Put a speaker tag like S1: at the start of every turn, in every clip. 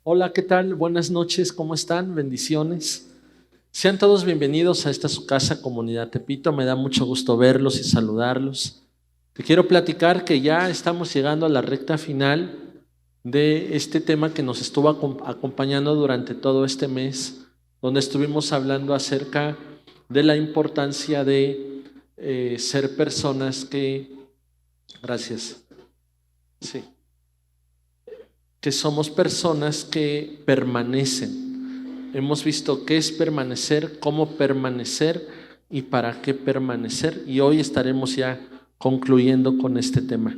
S1: Hola, ¿qué tal? Buenas noches, ¿cómo están? Bendiciones. Sean todos bienvenidos a esta su casa, Comunidad Tepito. Me da mucho gusto verlos y saludarlos. Te quiero platicar que ya estamos llegando a la recta final de este tema que nos estuvo acompañando durante todo este mes, donde estuvimos hablando acerca de la importancia de ser personas que, gracias, sí, que somos personas que permanecen. Hemos visto qué es permanecer, cómo permanecer y para qué permanecer. Y hoy estaremos ya concluyendo con este tema.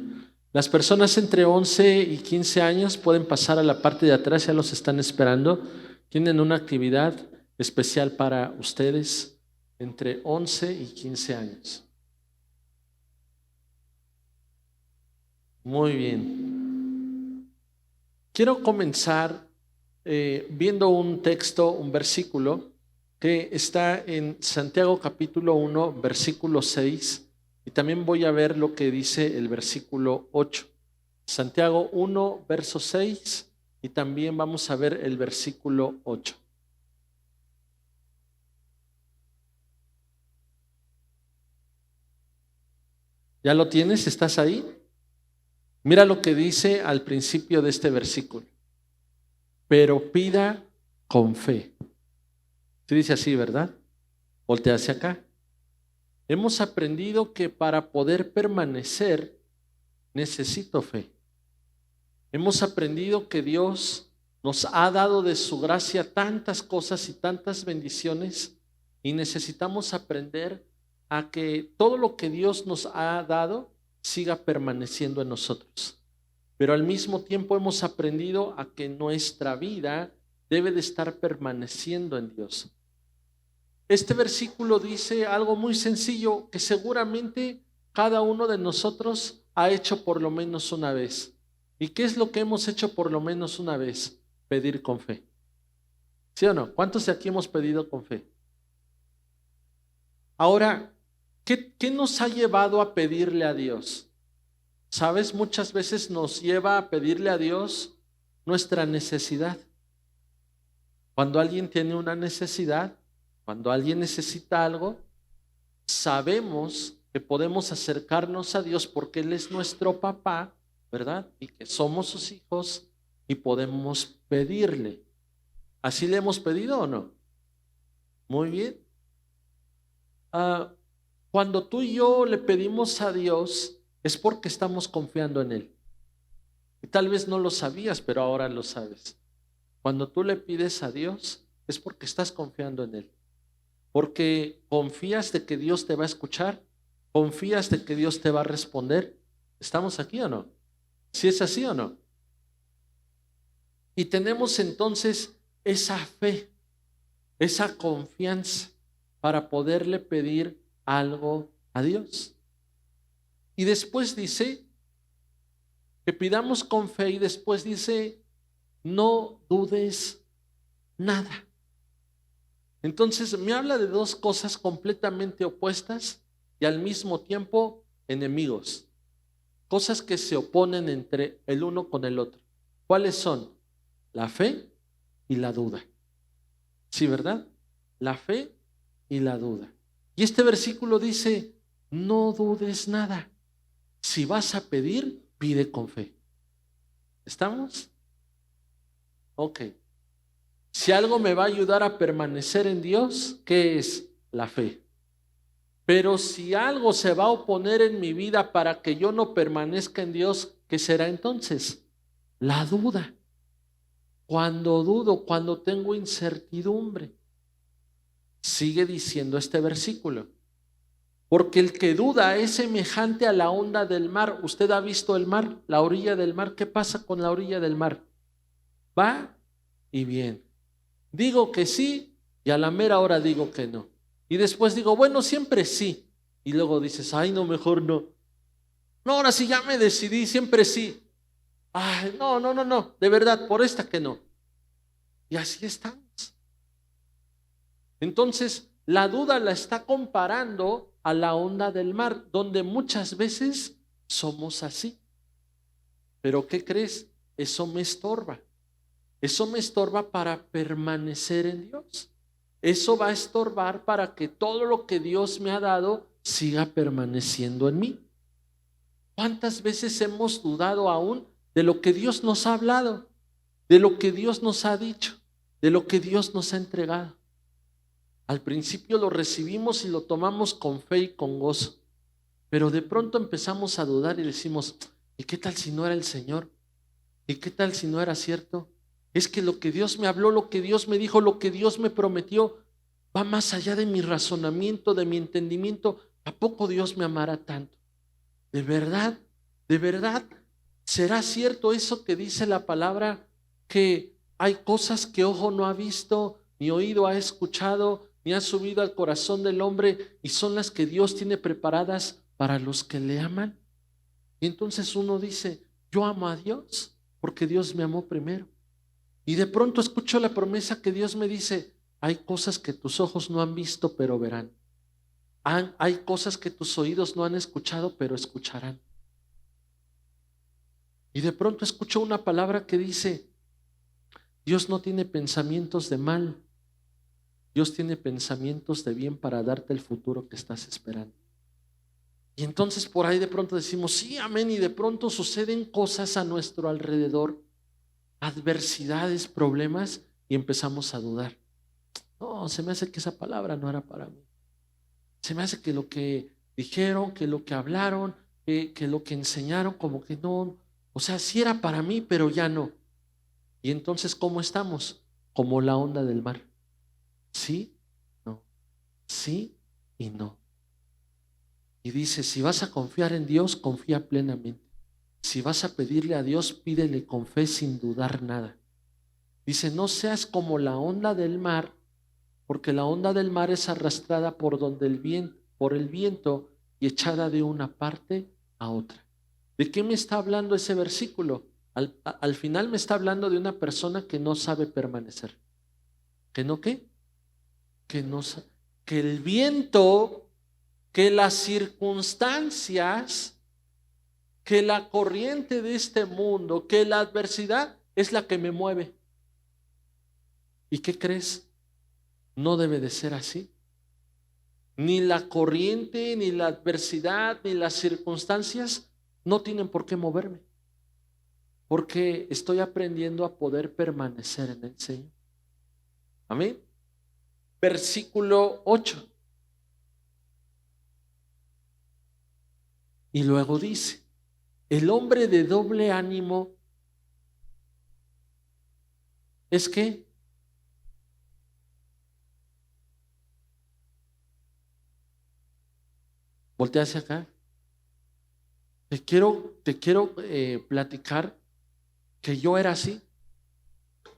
S1: Las personas entre 11 y 15 años pueden pasar a la parte de atrás, ya los están esperando. Tienen una actividad especial para ustedes entre 11 y 15 años. Muy bien. Quiero comenzar viendo un texto, un versículo que está en Santiago capítulo 1, versículo 6, y también voy a ver lo que dice el versículo 8. Santiago 1, verso 6, y también vamos a ver el versículo 8. ¿Ya lo tienes? ¿Estás ahí? Mira lo que dice al principio de este versículo. Pero pida con fe. Se dice así, ¿verdad? Voltea hacia acá. Hemos aprendido que para poder permanecer necesito fe. Hemos aprendido que Dios nos ha dado de su gracia tantas cosas y tantas bendiciones y necesitamos aprender a que todo lo que Dios nos ha dado siga permaneciendo en nosotros. Pero al mismo tiempo hemos aprendido a que nuestra vida debe de estar permaneciendo en Dios. Este versículo dice algo muy sencillo que seguramente cada uno de nosotros ha hecho por lo menos una vez. ¿Y qué es lo que hemos hecho por lo menos una vez? Pedir con fe. ¿Sí o no? ¿Cuántos de aquí hemos pedido con fe? Ahora, ¿qué nos ha llevado a pedirle a Dios? ¿Sabes? Muchas veces nos lleva a pedirle a Dios nuestra necesidad. Cuando alguien tiene una necesidad, cuando alguien necesita algo, sabemos que podemos acercarnos a Dios porque Él es nuestro papá, ¿verdad? Y que somos sus hijos y podemos pedirle. ¿Así le hemos pedido o no? Muy bien. Cuando tú y yo le pedimos a Dios es porque estamos confiando en Él. Y tal vez no lo sabías, pero ahora lo sabes. Cuando tú le pides a Dios es porque estás confiando en Él. Porque confías de que Dios te va a escuchar, confías de que Dios te va a responder. ¿Estamos aquí o no? ¿Si es así o no? Y tenemos entonces esa fe, esa confianza para poderle pedir algo a Dios. Y después dice que pidamos con fe y después dice, no dudes nada. Entonces me habla de dos cosas completamente opuestas y al mismo tiempo enemigos. Cosas que se oponen entre el uno con el otro. ¿Cuáles son? La fe y la duda. ¿Sí, verdad? La fe y la duda. Y este versículo dice, no dudes nada. Si vas a pedir, pide con fe. ¿Estamos? Ok. Si algo me va a ayudar a permanecer en Dios, ¿qué es? La fe. Pero si algo se va a oponer en mi vida para que yo no permanezca en Dios, ¿qué será entonces? La duda. Cuando dudo, cuando tengo incertidumbre. Sigue diciendo este versículo. Porque el que duda es semejante a la onda del mar. ¿Usted ha visto el mar? La orilla del mar. ¿Qué pasa con la orilla del mar? Va y viene. Digo que sí y a la mera hora digo que no. Y después digo, bueno, siempre sí. Y luego dices, ay, no, mejor no. No, ahora sí ya me decidí, siempre sí. Ay, no, no, no, no, de verdad, por esta que no. Y así estamos. Entonces, la duda la está comparando a la onda del mar, donde muchas veces somos así. Pero ¿qué crees? Eso me estorba. Eso me estorba para permanecer en Dios. Eso va a estorbar para que todo lo que Dios me ha dado siga permaneciendo en mí. ¿Cuántas veces hemos dudado aún de lo que Dios nos ha hablado, de lo que Dios nos ha dicho, de lo que Dios nos ha entregado? Al principio lo recibimos y lo tomamos con fe y con gozo, pero de pronto empezamos a dudar y decimos, ¿y qué tal si no era el Señor? ¿Y qué tal si no era cierto? Es que lo que Dios me habló, lo que Dios me dijo, lo que Dios me prometió, va más allá de mi razonamiento, de mi entendimiento. ¿A poco Dios me amará tanto? De verdad, ¿será cierto eso que dice la palabra, que hay cosas que ojo no ha visto, ni oído ha escuchado, ni ha subido al corazón del hombre, y son las que Dios tiene preparadas para los que le aman? Y entonces uno dice, yo amo a Dios porque Dios me amó primero. Y de pronto escucho la promesa que Dios me dice, hay cosas que tus ojos no han visto, pero verán. Hay cosas que tus oídos no han escuchado, pero escucharán. Y de pronto escucho una palabra que dice, Dios no tiene pensamientos de mal, Dios tiene pensamientos de bien para darte el futuro que estás esperando. Y entonces por ahí de pronto decimos, sí, amén, y de pronto suceden cosas a nuestro alrededor, adversidades, problemas, y empezamos a dudar. No, se me hace que esa palabra no era para mí. Se me hace que lo que dijeron, que lo que hablaron, que lo que enseñaron, como que no, o sea, sí era para mí, pero ya no. Y entonces, ¿cómo estamos? Como la onda del mar. Sí, no, sí y no. Y dice, si vas a confiar en Dios, confía plenamente. Si vas a pedirle a Dios, pídele con fe sin dudar nada. Dice, no seas como la onda del mar, porque la onda del mar es arrastrada por por el viento y echada de una parte a otra. ¿De qué me está hablando ese versículo? Al final me está hablando de una persona que no sabe permanecer. ¿Que no qué? Que no que el viento, que las circunstancias, que la corriente de este mundo, que la adversidad es la que me mueve. ¿Y qué crees? No debe de ser así. Ni la corriente, ni la adversidad, ni las circunstancias no tienen por qué moverme, porque estoy aprendiendo a poder permanecer en el Señor. Amén. Versículo 8. Y luego dice, el hombre de doble ánimo es que voltea hacia acá. Te quiero platicar que yo era así,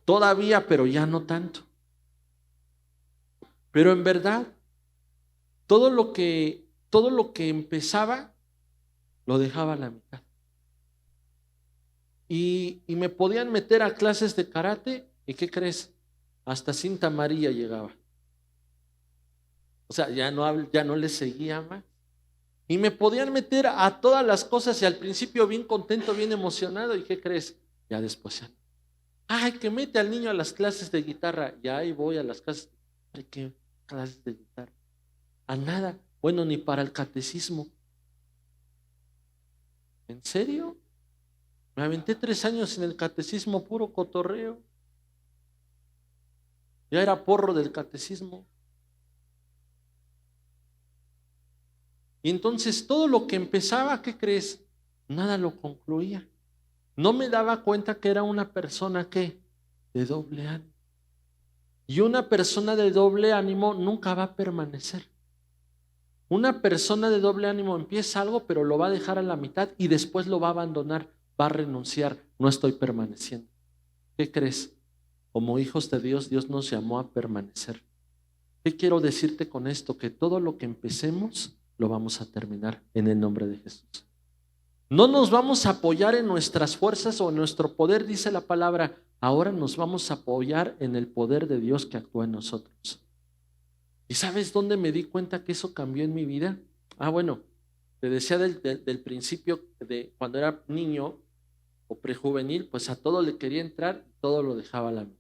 S1: todavía, pero ya no tanto. Pero en verdad, todo lo que empezaba, lo dejaba a la mitad. Y me podían meter a clases de karate, ¿y qué crees? Hasta cinta amarilla llegaba. O sea, ya no le seguía más. Y me podían meter a todas las cosas y al principio bien contento, bien emocionado, ¿y qué crees? Ya después ya. Ay, que mete al niño a las clases de guitarra. Ya ahí voy a las clases. Ay, ¿qué clases de guitarra? A nada. Bueno, ni para el catecismo. ¿En serio? Me aventé 3 años en el catecismo, puro cotorreo. Ya era porro del catecismo. Y entonces todo lo que empezaba, ¿qué crees? Nada lo concluía. No me daba cuenta que era una persona que de doble ánimo. Y una persona de doble ánimo nunca va a permanecer. Una persona de doble ánimo empieza algo, pero lo va a dejar a la mitad y después lo va a abandonar, va a renunciar. No estoy permaneciendo. ¿Qué crees? Como hijos de Dios, Dios nos llamó a permanecer. ¿Qué quiero decirte con esto? Que todo lo que empecemos lo vamos a terminar en el nombre de Jesús. No nos vamos a apoyar en nuestras fuerzas o en nuestro poder, dice la palabra. Ahora nos vamos a apoyar en el poder de Dios que actúa en nosotros. ¿Y sabes dónde me di cuenta que eso cambió en mi vida? Bueno, te decía del principio, de cuando era niño, o prejuvenil, pues a todo le quería entrar, todo lo dejaba a la mitad.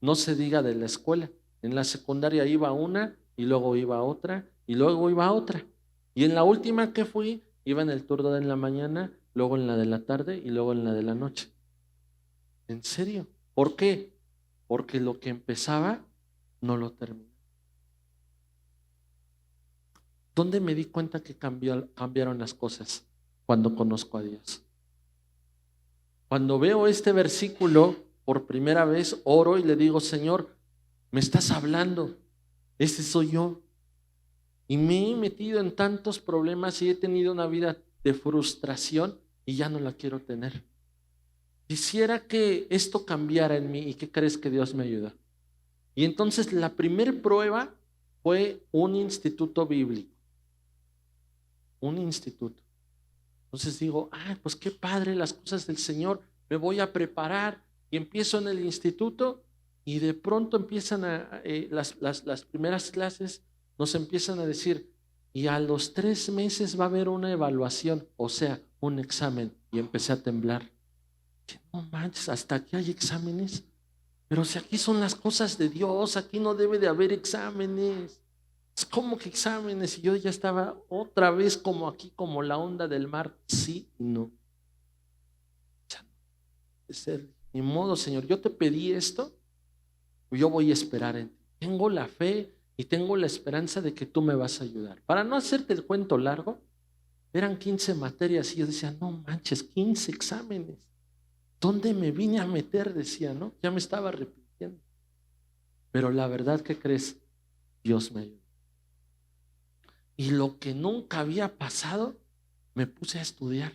S1: No se diga de la escuela. En la secundaria iba una y luego iba otra y luego iba otra. Y en la última que fui, iba en el turno de la mañana, luego en la de la tarde y luego en la de la noche. ¿En serio? ¿Por qué? Porque lo que empezaba no lo terminaba. ¿Dónde me di cuenta que cambiaron las cosas? Cuando conozco a Dios. Cuando veo este versículo por primera vez, oro y le digo, Señor, me estás hablando, ese soy yo. Y me he metido en tantos problemas y he tenido una vida de frustración y ya no la quiero tener. Quisiera que esto cambiara en mí. ¿Y qué crees que Dios me ayuda? Y entonces la primera prueba fue un instituto bíblico. Un instituto. Entonces digo, pues qué padre las cosas del Señor, me voy a preparar y empiezo en el instituto y de pronto empiezan las primeras clases, nos empiezan a decir, y a los 3 meses va a haber una evaluación, o sea, un examen. Y empecé a temblar. No manches, hasta aquí hay exámenes, pero si aquí son las cosas de Dios, aquí no debe de haber exámenes. ¿Cómo que exámenes? Y yo ya estaba otra vez como aquí, como la onda del mar. Sí y no. Ni modo, Señor, yo te pedí esto, yo voy a esperar en ti. Tengo la fe y tengo la esperanza de que tú me vas a ayudar. Para no hacerte el cuento largo, eran 15 materias y yo decía, no manches, 15 exámenes. ¿Dónde me vine a meter? Decía, ¿no? Ya me estaba arrepintiendo. Pero la verdad, ¿qué crees? Dios me ayudó. Y lo que nunca había pasado, me puse a estudiar,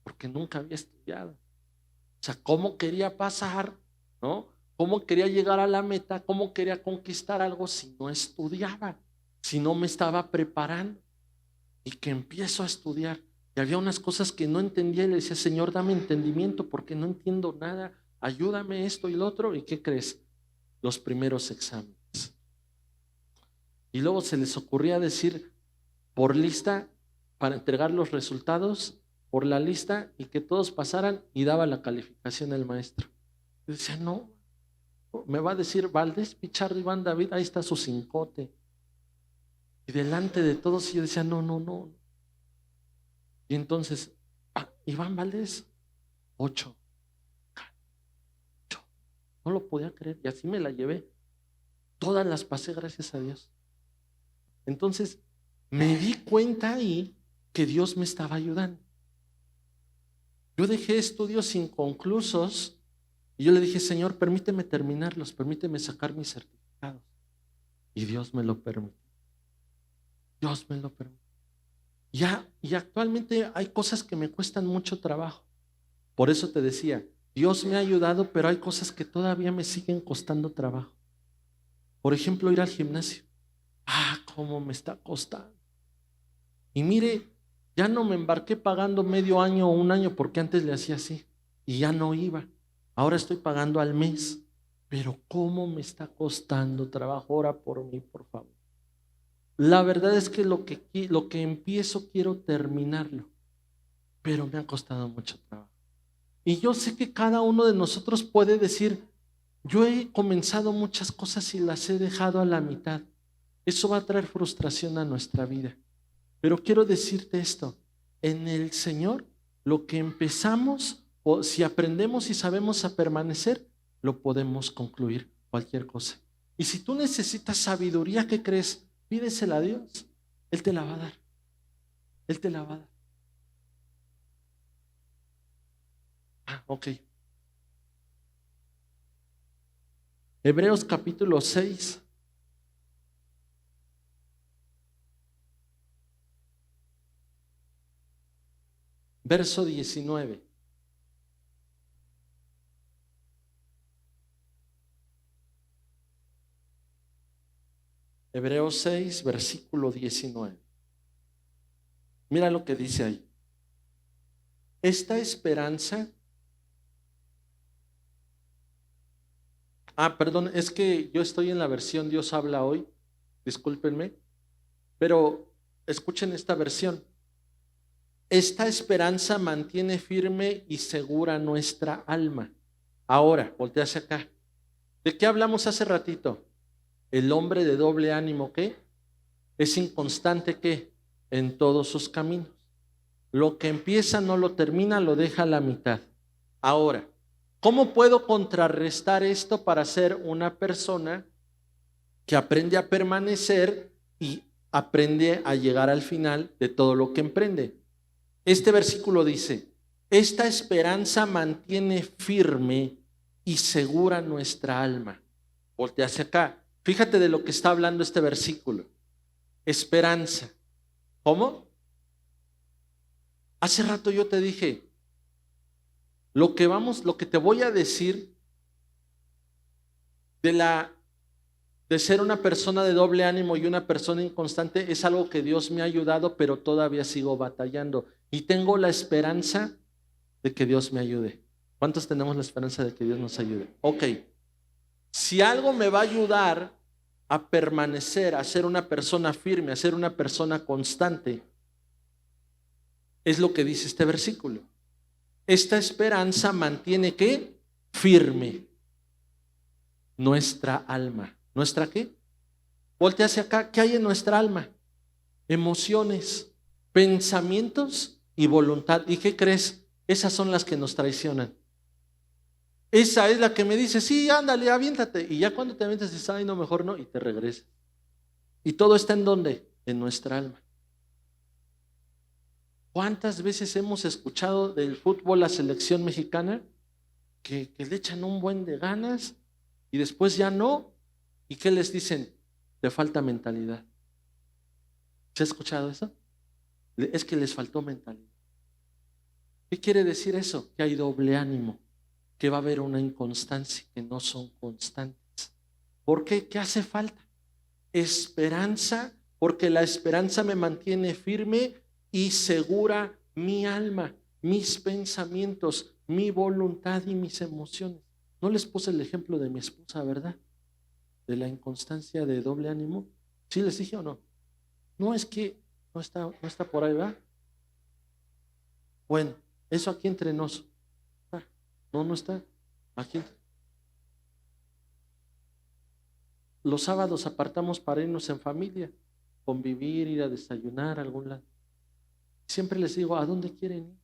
S1: porque nunca había estudiado. O sea, ¿cómo quería pasar? ¿No? ¿Cómo quería llegar a la meta? ¿Cómo quería conquistar algo si no estudiaba? Si no me estaba preparando. Y que empiezo a estudiar. Y había unas cosas que no entendía y le decía, Señor, dame entendimiento porque no entiendo nada. Ayúdame esto y lo otro. ¿Y qué crees? Los primeros exámenes. Y luego se les ocurría decir por lista para entregar los resultados, por la lista y que todos pasaran y daba la calificación el maestro. Yo decía, no, me va a decir Valdés, Pichardo, Iván David, ahí está su cincote. Y delante de todos yo decía, no, no, no. Y entonces, Iván Valdés, 8. No lo podía creer y así me la llevé. Todas las pasé, gracias a Dios. Entonces, me di cuenta ahí que Dios me estaba ayudando. Yo dejé estudios inconclusos y yo le dije, Señor, permíteme terminarlos, permíteme sacar mis certificados. Y Dios me lo permitió. Dios me lo permitió. Y actualmente hay cosas que me cuestan mucho trabajo. Por eso te decía, Dios me ha ayudado, pero hay cosas que todavía me siguen costando trabajo. Por ejemplo, ir al gimnasio. Cómo me está costando. Y mire, ya no me embarqué pagando medio año o un año porque antes le hacía así y ya no iba. Ahora estoy pagando al mes, pero cómo me está costando trabajo. Ora por mí, por favor. La verdad es que lo que empiezo quiero terminarlo, pero me ha costado mucho trabajo. Y yo sé que cada uno de nosotros puede decir, yo he comenzado muchas cosas y las he dejado a la mitad. Eso va a traer frustración a nuestra vida. Pero quiero decirte esto, en el Señor lo que empezamos, o si aprendemos y sabemos a permanecer, lo podemos concluir cualquier cosa. Y si tú necesitas sabiduría, ¿qué crees? Pídesela a Dios, Él te la va a dar. Él te la va a dar. Ok. Hebreos capítulo 6. Verso 19. Hebreos 6, versículo 19. Mira lo que dice ahí. Esta esperanza. Perdón, es que yo estoy en la versión Dios habla hoy. Discúlpenme. Pero escuchen esta versión. esta esperanza mantiene firme y segura nuestra alma. Ahora, voltea hacia acá. ¿De qué hablamos hace ratito? El hombre de doble ánimo, ¿qué? Es inconstante, ¿qué? En todos sus caminos. Lo que empieza no lo termina, lo deja a la mitad. Ahora, ¿cómo puedo contrarrestar esto para ser una persona que aprende a permanecer y aprende a llegar al final de todo lo que emprende? Este versículo dice, esta esperanza mantiene firme y segura nuestra alma. Voltea hacia acá. Fíjate de lo que está hablando este versículo. Esperanza. ¿Cómo? Hace rato yo te dije, lo que te voy a decir de ser una persona de doble ánimo y una persona inconstante es algo que Dios me ha ayudado, pero todavía sigo batallando. Y tengo la esperanza de que Dios me ayude. ¿Cuántos tenemos la esperanza de que Dios nos ayude? Ok. Si algo me va a ayudar a permanecer, a ser una persona firme, a ser una persona constante, es lo que dice este versículo. Esta esperanza mantiene ¿qué? Firme nuestra alma. ¿Nuestra qué? Voltea hacia acá. ¿Qué hay en nuestra alma? Emociones, pensamientos y voluntad. ¿Y qué crees? Esas son las que nos traicionan. Esa es la que me dice, sí, ándale, aviéntate. Y ya cuando te avientas dices, ay, no, mejor no, y te regresas. ¿Y todo está en dónde? En nuestra alma. ¿Cuántas veces hemos escuchado del fútbol la selección mexicana que le echan un buen de ganas y después ya no? ¿Y qué les dicen? Te falta mentalidad. ¿Se ha escuchado eso? Es que les faltó mentalidad. ¿Qué quiere decir eso? Que hay doble ánimo, que va a haber una inconstancia, que no son constantes. ¿Por qué? ¿Qué hace falta? Esperanza, porque la esperanza me mantiene firme y segura mi alma, mis pensamientos, mi voluntad y mis emociones. No les puse el ejemplo de mi esposa, ¿verdad? De la inconstancia de doble ánimo. ¿Sí les dije o no? No, es que no está por ahí, ¿verdad? Bueno, eso aquí entre nos. No está. Aquí. Los sábados apartamos para irnos en familia, convivir, ir a desayunar a algún lado. Siempre les digo, ¿a dónde quieren ir?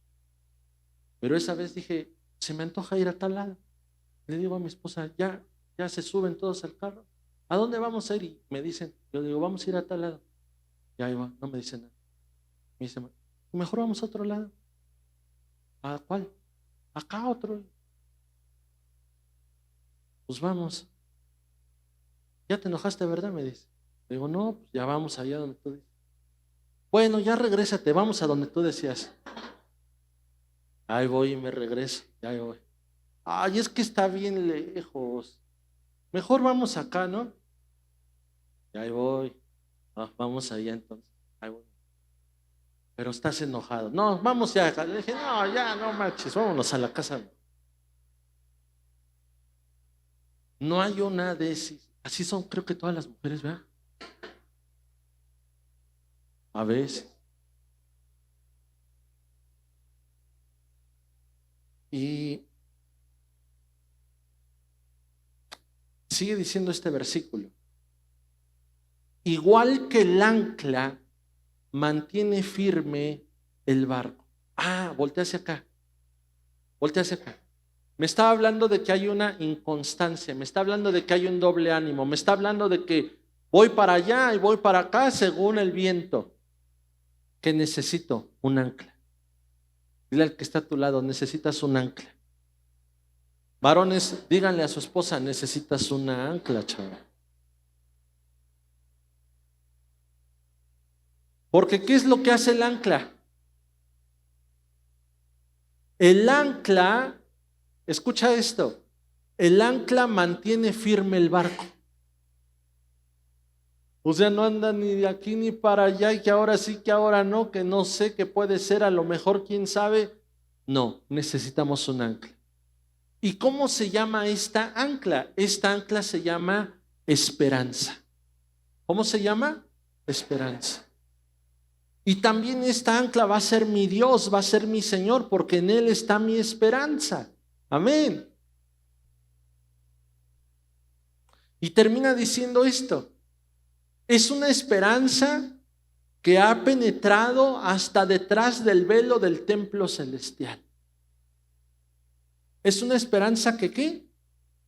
S1: Pero esa vez dije, se me antoja ir a tal lado. Le digo a mi esposa, ya se suben todos al carro. ¿A dónde vamos a ir? Y me dicen, yo digo, vamos a ir a tal lado. Y ahí va, no me dicen nada. Me dicen, mejor vamos a otro lado. ¿A cuál? Acá otro. Pues vamos. ¿Ya te enojaste, verdad? Me dice. Le digo, no, pues ya vamos allá donde tú dices. Bueno, ya regrésate, vamos a donde tú decías. Ahí voy y me regreso, ya voy. Ay, es que está bien lejos. Mejor vamos acá, ¿no? Y ahí voy. Vamos allá entonces. Ahí voy. Pero estás enojado. No, vamos ya acá. Le dije, no, ya, no manches, vámonos a la casa. No hay una de esas. Así son, creo que todas las mujeres, ¿verdad? A veces. Y sigue diciendo este versículo. Igual que el ancla mantiene firme el barco. Voltea hacia acá. Voltea hacia acá. Me está hablando de que hay una inconstancia, me está hablando de que hay un doble ánimo, me está hablando de que voy para allá y voy para acá según el viento. Que necesito un ancla. Dile al que está a tu lado, necesitas un ancla. Varones, díganle a su esposa, necesitas una ancla, chaval. Porque ¿qué es lo que hace el ancla? El ancla, escucha esto, el ancla mantiene firme el barco. O sea, no anda ni de aquí ni para allá y que ahora sí, que ahora no, que no sé, que puede ser, a lo mejor, quién sabe. No, necesitamos un ancla. ¿Y cómo se llama esta ancla? Esta ancla se llama esperanza. ¿Cómo se llama? Esperanza. Y también esta ancla va a ser mi Dios, va a ser mi Señor, porque en Él está mi esperanza. Amén. Y termina diciendo esto: es una esperanza que ha penetrado hasta detrás del velo del templo celestial. Es una esperanza que ¿qué?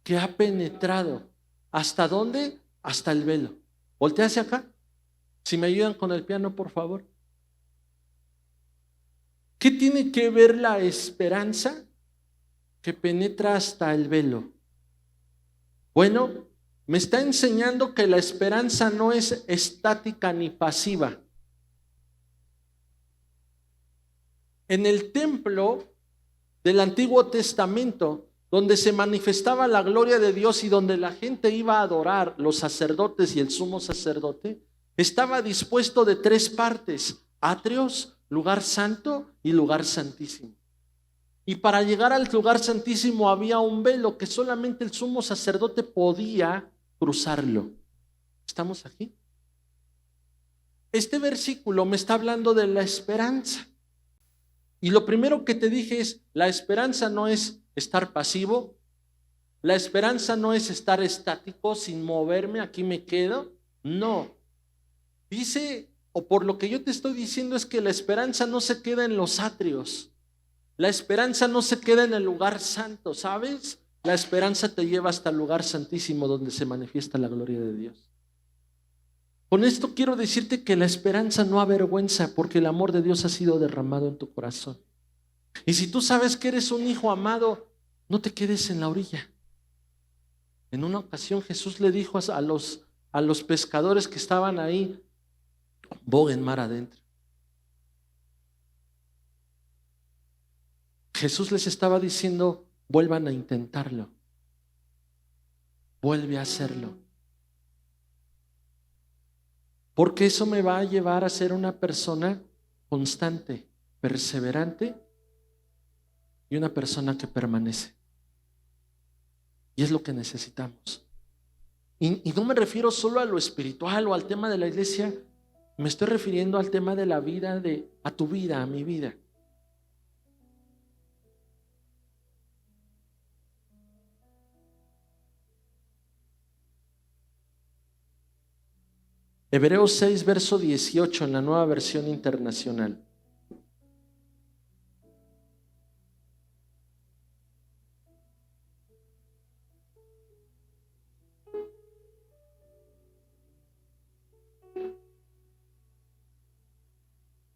S1: Que ha penetrado. ¿Hasta dónde? Hasta el velo. Voltea hacia acá. Si me ayudan con el piano, por favor. ¿Qué tiene que ver la esperanza que penetra hasta el velo? Bueno, me está enseñando que la esperanza no es estática ni pasiva. En el templo del Antiguo Testamento, donde se manifestaba la gloria de Dios y donde la gente iba a adorar, los sacerdotes y el sumo sacerdote, estaba dispuesto de 3 partes: atrios, lugar santo y lugar santísimo. Y para llegar al lugar santísimo había un velo que solamente el sumo sacerdote podía cruzarlo. ¿Estamos aquí? Este versículo me está hablando de la esperanza. Y lo primero que te dije es, la esperanza no es estar pasivo, la esperanza no es estar estático, sin moverme, aquí me quedo. No. Dice, o por lo que yo te estoy diciendo, es que la esperanza no se queda en los atrios. La esperanza no se queda en el lugar santo, ¿sabes? La esperanza te lleva hasta el lugar santísimo donde se manifiesta la gloria de Dios. Con esto quiero decirte que la esperanza no avergüenza, porque el amor de Dios ha sido derramado en tu corazón. Y si tú sabes que eres un hijo amado, no te quedes en la orilla. En una ocasión Jesús le dijo a los pescadores que estaban ahí: boguen mar adentro. Jesús les estaba diciendo: vuelvan a intentarlo. Vuelve a hacerlo. Porque eso me va a llevar a ser una persona constante, perseverante y una persona que permanece. Y es lo que necesitamos. Y no me refiero solo a lo espiritual o al tema de la iglesia, me estoy refiriendo al tema de la vida, a tu vida, a mi vida. Hebreos 6, verso 18 en la Nueva Versión Internacional.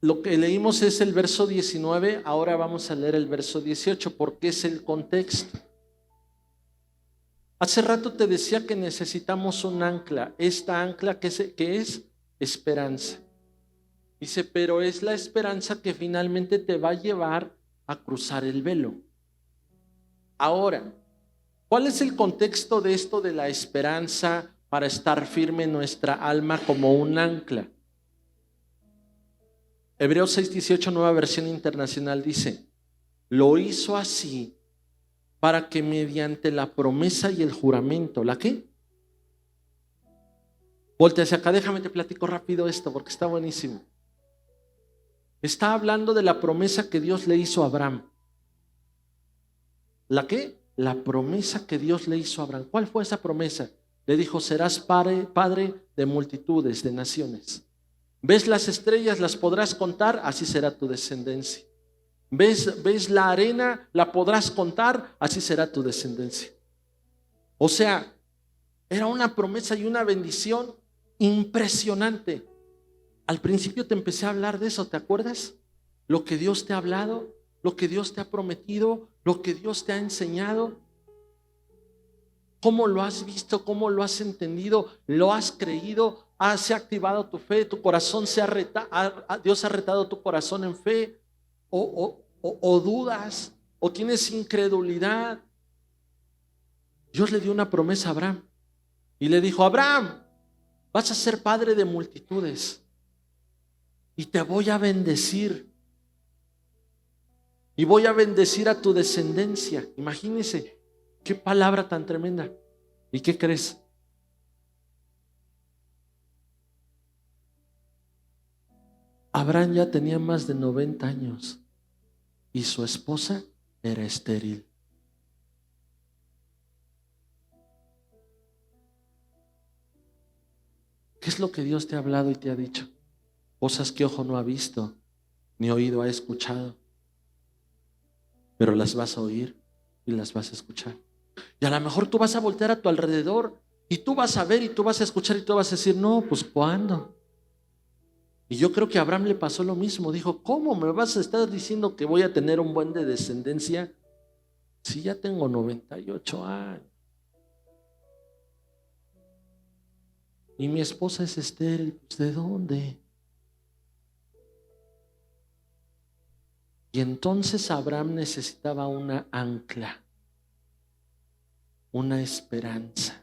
S1: Lo que leímos es el verso 19, ahora vamos a leer el verso 18 porque es el contexto. Hace rato te decía que necesitamos un ancla, esta ancla que es esperanza. Dice, pero es la esperanza que finalmente te va a llevar a cruzar el velo. Ahora, ¿cuál es el contexto de esto de la esperanza para estar firme en nuestra alma como un ancla? Hebreos 6:18, Nueva Versión Internacional dice, lo hizo así para que mediante la promesa y el juramento, ¿la qué? Volte hacia acá, déjame te platico rápido esto porque está buenísimo. Está hablando de la promesa que Dios le hizo a Abraham. ¿La qué? La promesa que Dios le hizo a Abraham. ¿Cuál fue esa promesa? Le dijo, serás padre de multitudes, de naciones. ¿Ves las estrellas? ¿Las podrás contar? Así será tu descendencia. ¿Ves la arena? ¿La podrás contar? Así será tu descendencia. O sea, era una promesa y una bendición impresionante. Al principio te empecé a hablar de eso, ¿te acuerdas? Lo que Dios te ha hablado, lo que Dios te ha prometido, lo que Dios te ha enseñado. ¿Cómo lo has visto? ¿Cómo lo has entendido? ¿Lo has creído? ¿Se ha activado tu fe? ¿Tu corazón Dios ha retado tu corazón en fe? ¿O dudas? ¿O tienes incredulidad? Dios le dio una promesa a Abraham y le dijo, Abraham, vas a ser padre de multitudes y te voy a bendecir. Y voy a bendecir a tu descendencia. Imagínense, qué palabra tan tremenda. ¿Y qué crees? Abraham ya tenía más de 90 años y su esposa era estéril. ¿Qué es lo que Dios te ha hablado y te ha dicho? Cosas que ojo no ha visto, ni oído ha escuchado, pero las vas a oír y las vas a escuchar. Y a lo mejor tú vas a voltear a tu alrededor y tú vas a ver y tú vas a escuchar y tú vas a decir, no, pues ¿cuándo? Y yo creo que a Abraham le pasó lo mismo. Dijo, ¿cómo me vas a estar diciendo que voy a tener un buen de descendencia si ya tengo 98 años? Y mi esposa es estéril, pues ¿de dónde? Y entonces Abraham necesitaba una ancla, una esperanza.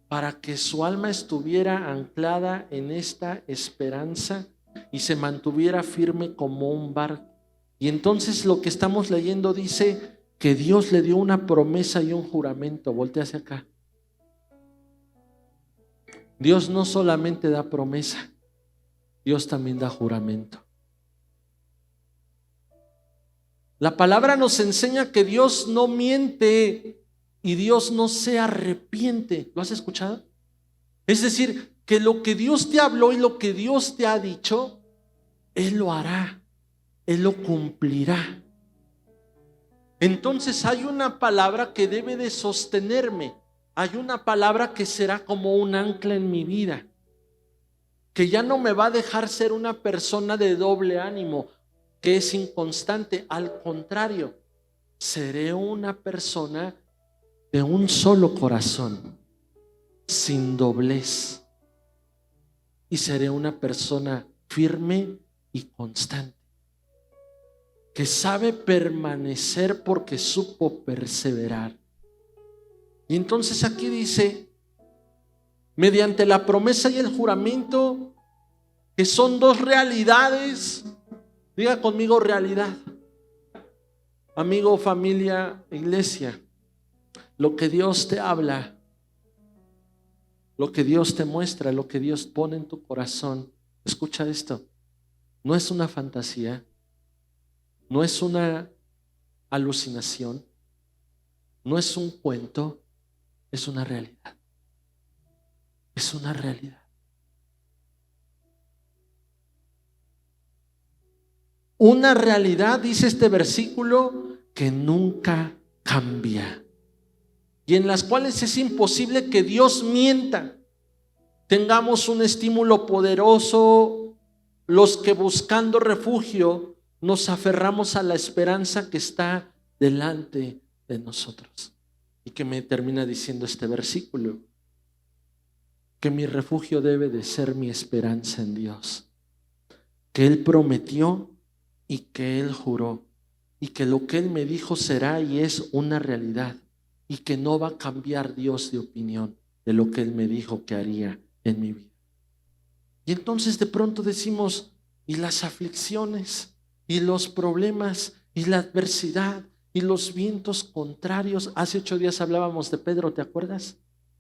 S1: Para que su alma estuviera anclada en esta esperanza y se mantuviera firme como un barco. Y entonces lo que estamos leyendo dice que Dios le dio una promesa y un juramento. Voltea hacia acá. Dios no solamente da promesa, Dios también da juramento. La palabra nos enseña que Dios no miente y Dios no se arrepiente. ¿Lo has escuchado? Es decir, que lo que Dios te habló y lo que Dios te ha dicho, Él lo hará, Él lo cumplirá. Entonces hay una palabra que debe de sostenerme. Hay una palabra que será como un ancla en mi vida, que ya no me va a dejar ser una persona de doble ánimo, que es inconstante. Al contrario, seré una persona de un solo corazón, sin doblez. Y seré una persona firme y constante, que sabe permanecer porque supo perseverar. Y entonces aquí dice, mediante la promesa y el juramento, que son dos realidades. Diga conmigo realidad. Amigo, familia, iglesia, lo que Dios te habla, lo que Dios te muestra, lo que Dios pone en tu corazón, escucha esto, no es una fantasía, no es una alucinación, no es un cuento, es una realidad. Es una realidad. Una realidad, dice este versículo, que nunca cambia y en las cuales es imposible que Dios mienta. Tengamos un estímulo poderoso los que buscando refugio nos aferramos a la esperanza que está delante de nosotros. Y que me termina diciendo este versículo, que mi refugio debe de ser mi esperanza en Dios, que Él prometió y que Él juró, y que lo que Él me dijo será y es una realidad, y que no va a cambiar Dios de opinión de lo que Él me dijo que haría en mi vida. Y entonces de pronto decimos, y las aflicciones, y los problemas, y la adversidad, y los vientos contrarios. Hace 8 días hablábamos de Pedro, ¿te acuerdas?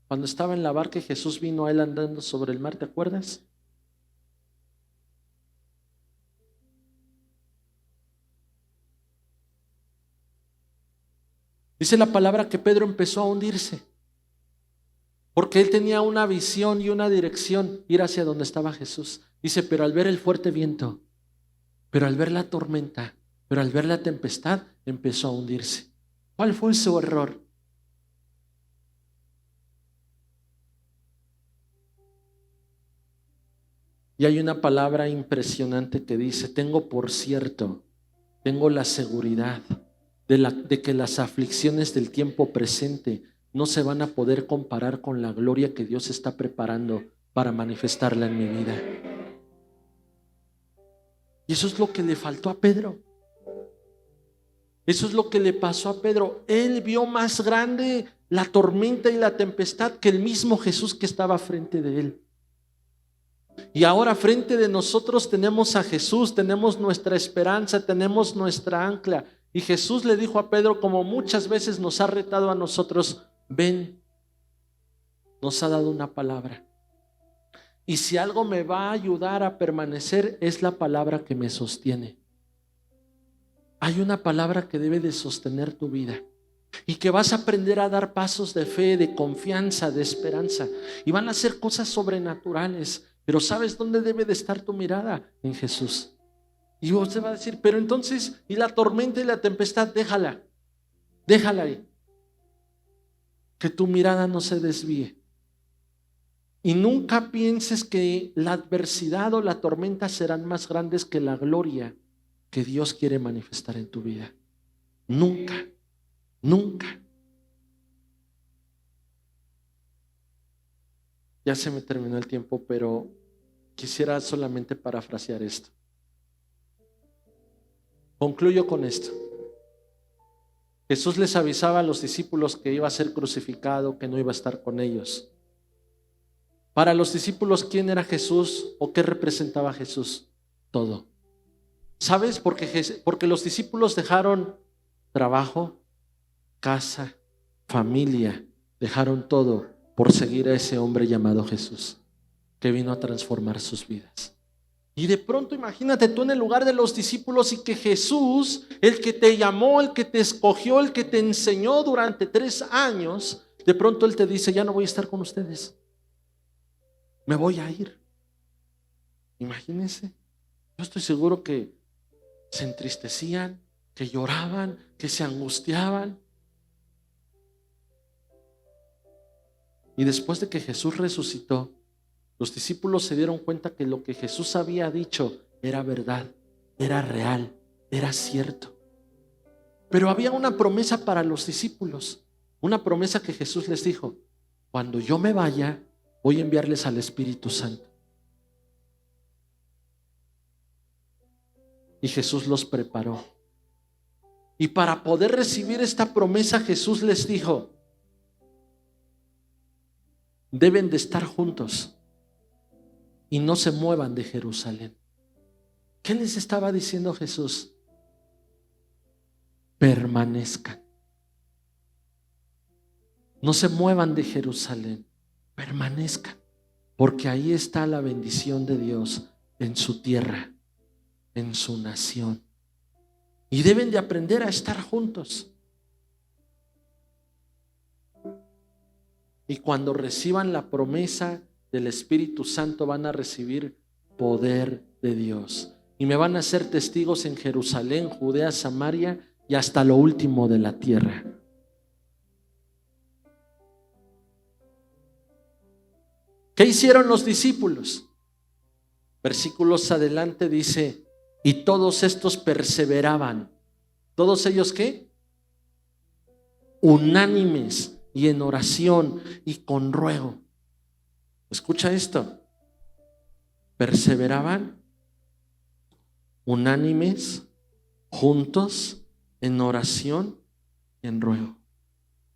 S1: Cuando estaba en la barca y Jesús vino a él andando sobre el mar, ¿te acuerdas? Dice la palabra que Pedro empezó a hundirse, porque él tenía una visión y una dirección, ir hacia donde estaba Jesús. Dice, pero al ver el fuerte viento, pero al ver la tormenta, pero al ver la tempestad, empezó a hundirse. ¿Cuál fue su error? Y hay una palabra impresionante que dice, tengo por cierto, tengo la seguridad de que las aflicciones del tiempo presente no se van a poder comparar con la gloria que Dios está preparando para manifestarla en mi vida. Y eso es lo que le faltó a Pedro. Eso es lo que le pasó a Pedro. Él vio más grande la tormenta y la tempestad que el mismo Jesús que estaba frente de él. Y ahora frente de nosotros tenemos a Jesús, tenemos nuestra esperanza, tenemos nuestra ancla. Y Jesús le dijo a Pedro, como muchas veces nos ha retado a nosotros, ven, nos ha dado una palabra. Y si algo me va a ayudar a permanecer, es la palabra que me sostiene. Hay una palabra que debe de sostener tu vida y que vas a aprender a dar pasos de fe, de confianza, de esperanza, y van a ser cosas sobrenaturales. Pero ¿sabes dónde debe de estar tu mirada? En Jesús. Y usted va a decir, pero entonces, ¿y la tormenta y la tempestad? Déjala ahí, que tu mirada no se desvíe. Y nunca pienses que la adversidad o la tormenta serán más grandes que la gloria que Dios quiere manifestar en tu vida. Nunca, nunca. Ya se me terminó el tiempo, pero quisiera solamente parafrasear esto. Concluyo con esto. Jesús les avisaba a los discípulos que iba a ser crucificado, que no iba a estar con ellos. Para los discípulos, ¿quién era Jesús o qué representaba Jesús? Todo. ¿Sabes? Porque los discípulos dejaron trabajo, casa, familia, dejaron todo por seguir a ese hombre llamado Jesús, que vino a transformar sus vidas. Y de pronto imagínate tú en el lugar de los discípulos y que Jesús, el que te llamó, el que te escogió, el que te enseñó durante 3 años, de pronto Él te dice, ya no voy a estar con ustedes, me voy a ir. Imagínense, yo estoy seguro que se entristecían, que lloraban, que se angustiaban. Y después de que Jesús resucitó, los discípulos se dieron cuenta que lo que Jesús había dicho era verdad, era real, era cierto. Pero había una promesa para los discípulos, una promesa que Jesús les dijo: cuando yo me vaya, voy a enviarles al Espíritu Santo. Y Jesús los preparó. Y para poder recibir esta promesa, Jesús les dijo: deben de estar juntos y no se muevan de Jerusalén. ¿Qué les estaba diciendo Jesús? Permanezcan. No se muevan de Jerusalén, permanezcan, porque ahí está la bendición de Dios en su tierra, en su nación. Y deben de aprender a estar juntos. Y cuando reciban la promesa del Espíritu Santo, van a recibir poder de Dios. Y me van a ser testigos en Jerusalén, Judea, Samaria y hasta lo último de la tierra. ¿Qué hicieron los discípulos? Versículos adelante dice: y todos estos perseveraban. ¿Todos ellos qué? Unánimes y en oración y con ruego. Escucha esto. Perseveraban unánimes, juntos, en oración y en ruego.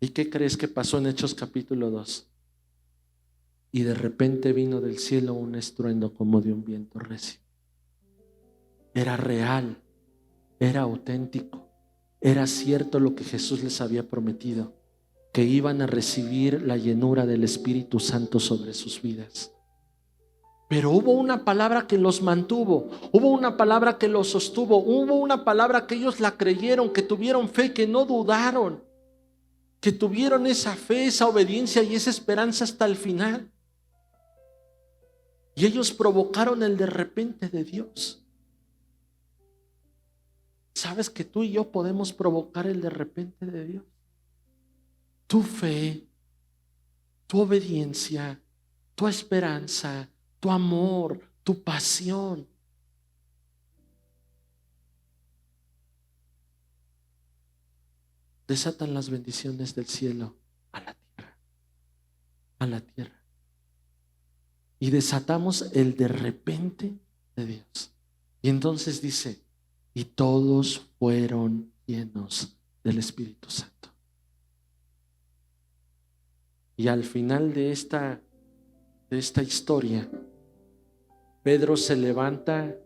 S1: ¿Y qué crees que pasó en Hechos capítulo 2? Y de repente vino del cielo un estruendo como de un viento recio. Era real, era auténtico, era cierto lo que Jesús les había prometido, que iban a recibir la llenura del Espíritu Santo sobre sus vidas. Pero hubo una palabra que los mantuvo, hubo una palabra que los sostuvo, hubo una palabra que ellos la creyeron, que tuvieron fe, que no dudaron, que tuvieron esa fe, esa obediencia y esa esperanza hasta el final. Y ellos provocaron el de repente de Dios. ¿Sabes que tú y yo podemos provocar el de repente de Dios? Tu fe, tu obediencia, tu esperanza, tu amor, tu pasión. Desatan las bendiciones del cielo a la tierra, a la tierra. Y desatamos el de repente de Dios. Y entonces dice: y todos fueron llenos del Espíritu Santo. Y al final de esta historia, Pedro se levanta,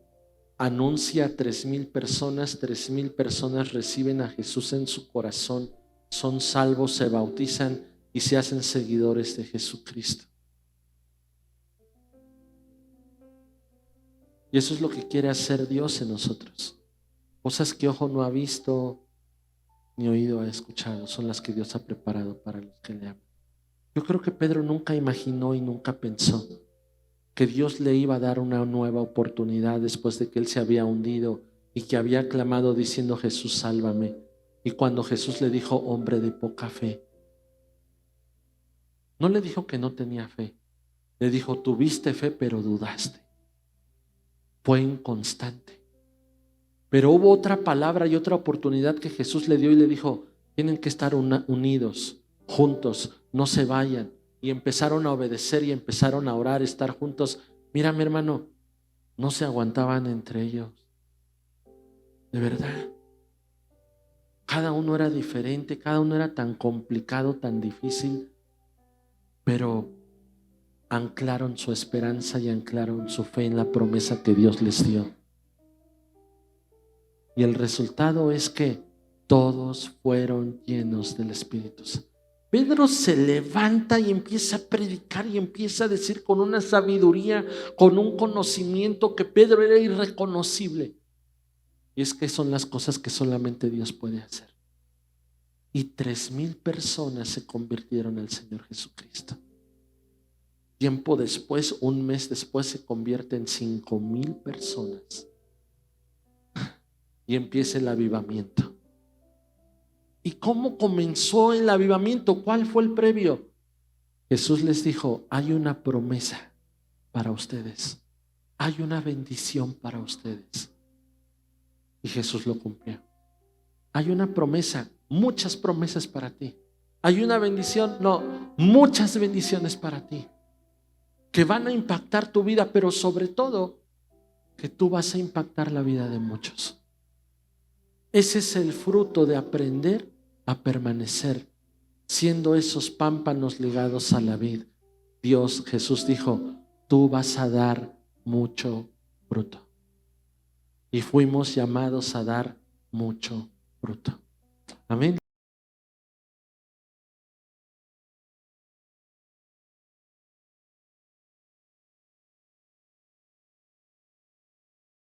S1: anuncia a 3,000 personas, 3,000 personas reciben a Jesús en su corazón, son salvos, se bautizan y se hacen seguidores de Jesucristo. Y eso es lo que quiere hacer Dios en nosotros. Cosas que ojo no ha visto, ni oído ha escuchado, son las que Dios ha preparado para los que le aman. Yo creo que Pedro nunca imaginó y nunca pensó que Dios le iba a dar una nueva oportunidad después de que él se había hundido y que había clamado diciendo: Jesús, sálvame. Y cuando Jesús le dijo: hombre de poca fe, no le dijo que no tenía fe, le dijo: tuviste fe pero dudaste. Fue inconstante. Pero hubo otra palabra y otra oportunidad que Jesús le dio y le dijo: tienen que estar unidos, juntos, no se vayan. Y empezaron a obedecer y empezaron a orar, estar juntos. Mira, mi hermano, no se aguantaban entre ellos. De verdad. Cada uno era diferente, cada uno era tan complicado, tan difícil, pero anclaron su esperanza y anclaron su fe en la promesa que Dios les dio. Y el resultado es que todos fueron llenos del Espíritu Santo. Pedro se levanta y empieza a predicar y empieza a decir con una sabiduría, con un conocimiento que Pedro era irreconocible. Y es que son las cosas que solamente Dios puede hacer. Y 3,000 personas se convirtieron al Señor Jesucristo. Tiempo después, un mes después, se convierte en 5,000 personas. Y empieza el avivamiento. ¿Y cómo comenzó el avivamiento? ¿Cuál fue el previo? Jesús les dijo: hay una promesa para ustedes, hay una bendición para ustedes. Y Jesús lo cumplió. Hay una promesa, muchas promesas para ti. Hay una bendición, no, muchas bendiciones para ti, que van a impactar tu vida, pero sobre todo, que tú vas a impactar la vida de muchos. Ese es el fruto de aprender a permanecer, siendo esos pámpanos ligados a la vid. Dios, Jesús dijo: tú vas a dar mucho fruto. Y fuimos llamados a dar mucho fruto. Amén.